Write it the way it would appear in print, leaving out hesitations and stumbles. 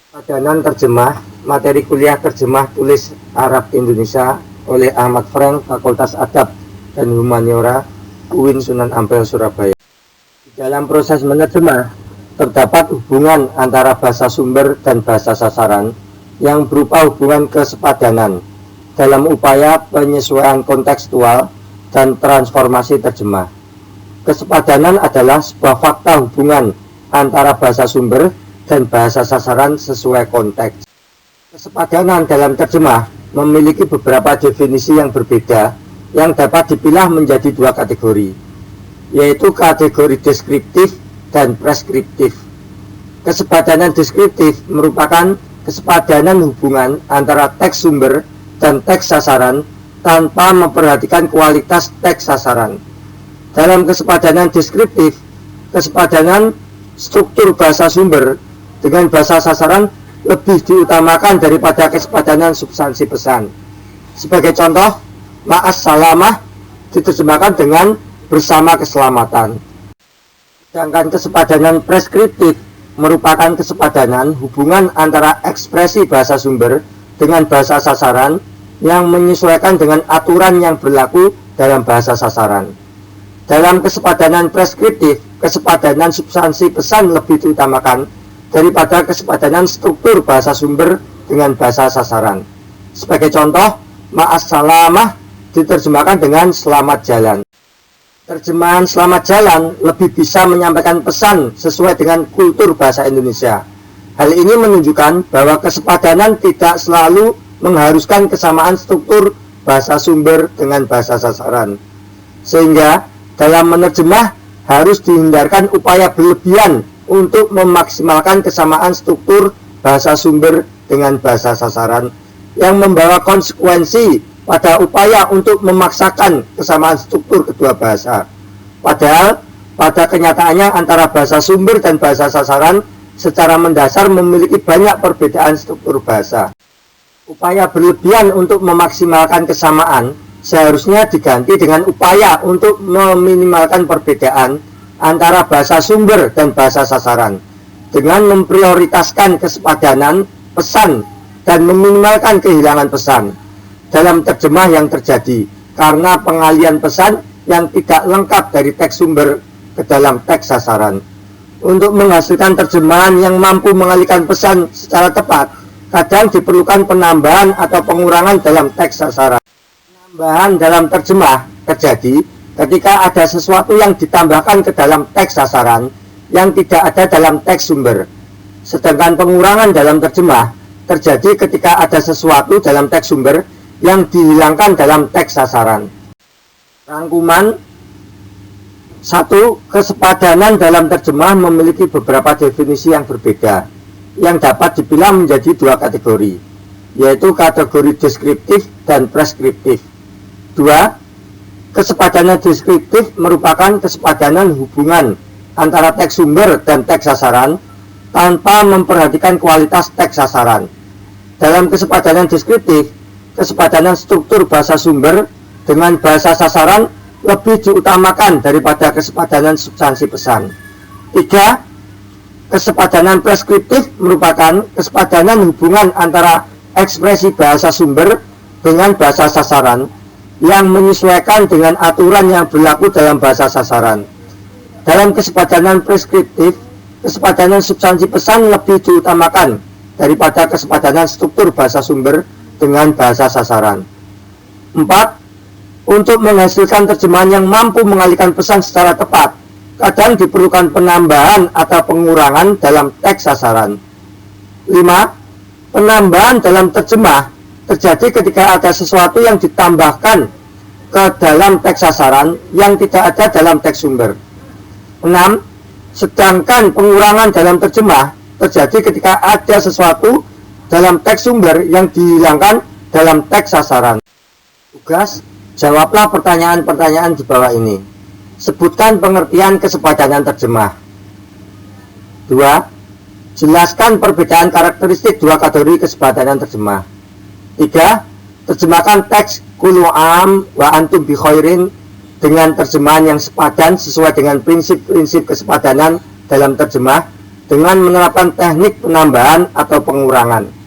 Padanan terjemah, materi kuliah terjemah tulis Arab Indonesia oleh Ahmad Frank, Fakultas Adab dan Humaniora, UIN Sunan Ampel, Surabaya. Di dalam proses menerjemah, terdapat hubungan antara bahasa sumber dan bahasa sasaran yang berupa hubungan kesepadanan dalam upaya penyesuaian kontekstual dan transformasi terjemah. Kesepadanan adalah sebuah fakta hubungan antara bahasa sumber dan bahasa sasaran sesuai konteks. Kesepadanan dalam terjemah memiliki beberapa definisi yang berbeda yang dapat dipilah menjadi dua kategori, yaitu kategori deskriptif dan preskriptif. Kesepadanan deskriptif merupakan kesepadanan hubungan antara teks sumber dan teks sasaran tanpa memperhatikan kualitas teks sasaran. Dalam kesepadanan deskriptif, kesepadanan struktur bahasa sumber dengan bahasa sasaran lebih diutamakan daripada kesepadanan substansi pesan. Sebagai contoh, ma'as salamah diterjemahkan dengan bersama keselamatan. Sedangkan kesepadanan preskriptif merupakan kesepadanan hubungan antara ekspresi bahasa sumber dengan bahasa sasaran yang menyesuaikan dengan aturan yang berlaku dalam bahasa sasaran. Dalam kesepadanan preskriptif, kesepadanan substansi pesan lebih diutamakan daripada kesepadanan struktur bahasa sumber dengan bahasa sasaran. Sebagai contoh, ma'as salamah diterjemahkan dengan selamat jalan. Terjemahan selamat jalan lebih bisa menyampaikan pesan sesuai dengan kultur bahasa Indonesia. Hal ini menunjukkan bahwa kesepadanan tidak selalu mengharuskan kesamaan struktur bahasa sumber dengan bahasa sasaran. Sehingga dalam menerjemah harus dihindarkan upaya berlebihan untuk memaksimalkan kesamaan struktur bahasa sumber dengan bahasa sasaran yang membawa konsekuensi pada upaya untuk memaksakan kesamaan struktur kedua bahasa. Padahal pada kenyataannya antara bahasa sumber dan bahasa sasaran secara mendasar memiliki banyak perbedaan struktur bahasa. Upaya berlebihan untuk memaksimalkan kesamaan seharusnya diganti dengan upaya untuk meminimalkan perbedaan antara bahasa sumber dan bahasa sasaran dengan memprioritaskan kesepadanan pesan dan meminimalkan kehilangan pesan dalam terjemah yang terjadi karena pengalian pesan yang tidak lengkap dari teks sumber ke dalam teks sasaran. Untuk menghasilkan terjemahan yang mampu mengalihkan pesan secara tepat, kadang diperlukan penambahan atau pengurangan dalam teks sasaran. Penambahan dalam terjemah terjadi ketika ada sesuatu yang ditambahkan ke dalam teks sasaran yang tidak ada dalam teks sumber. Sedangkan pengurangan dalam terjemah terjadi ketika ada sesuatu dalam teks sumber yang dihilangkan dalam teks sasaran. Rangkuman 1. Kesepadanan dalam terjemah memiliki beberapa definisi yang berbeda yang dapat dipilah menjadi dua kategori, yaitu kategori deskriptif dan preskriptif. 2. Kesepadanan deskriptif merupakan kesepadanan hubungan antara teks sumber dan teks sasaran tanpa memperhatikan kualitas teks sasaran. Dalam kesepadanan deskriptif, kesepadanan struktur bahasa sumber dengan bahasa sasaran lebih diutamakan daripada kesepadanan substansi pesan. 3. Kesepadanan preskriptif merupakan kesepadanan hubungan antara ekspresi bahasa sumber dengan bahasa sasaran yang menyesuaikan dengan aturan yang berlaku dalam bahasa sasaran. Dalam kesepadanan preskriptif, kesepadanan substansi pesan lebih diutamakan daripada kesepadanan struktur bahasa sumber dengan bahasa sasaran. 4. Untuk menghasilkan terjemahan yang mampu mengalihkan pesan secara tepat, kadang diperlukan penambahan atau pengurangan dalam teks sasaran. 5. Penambahan dalam terjemah terjadi ketika ada sesuatu yang ditambahkan ke dalam teks sasaran yang tidak ada dalam teks sumber. 6. Sedangkan pengurangan dalam terjemah terjadi ketika ada sesuatu dalam teks sumber yang dihilangkan dalam teks sasaran. Tugas, jawablah pertanyaan-pertanyaan di bawah ini. Sebutkan pengertian kesepadanan terjemah. 2. Jelaskan perbedaan karakteristik dua kategori kesepadanan terjemah. 3. Terjemahkan teks Kulu am wa antum bi khairin dengan terjemahan yang sepadan sesuai dengan prinsip-prinsip kesepadanan dalam terjemah dengan menerapkan teknik penambahan atau pengurangan.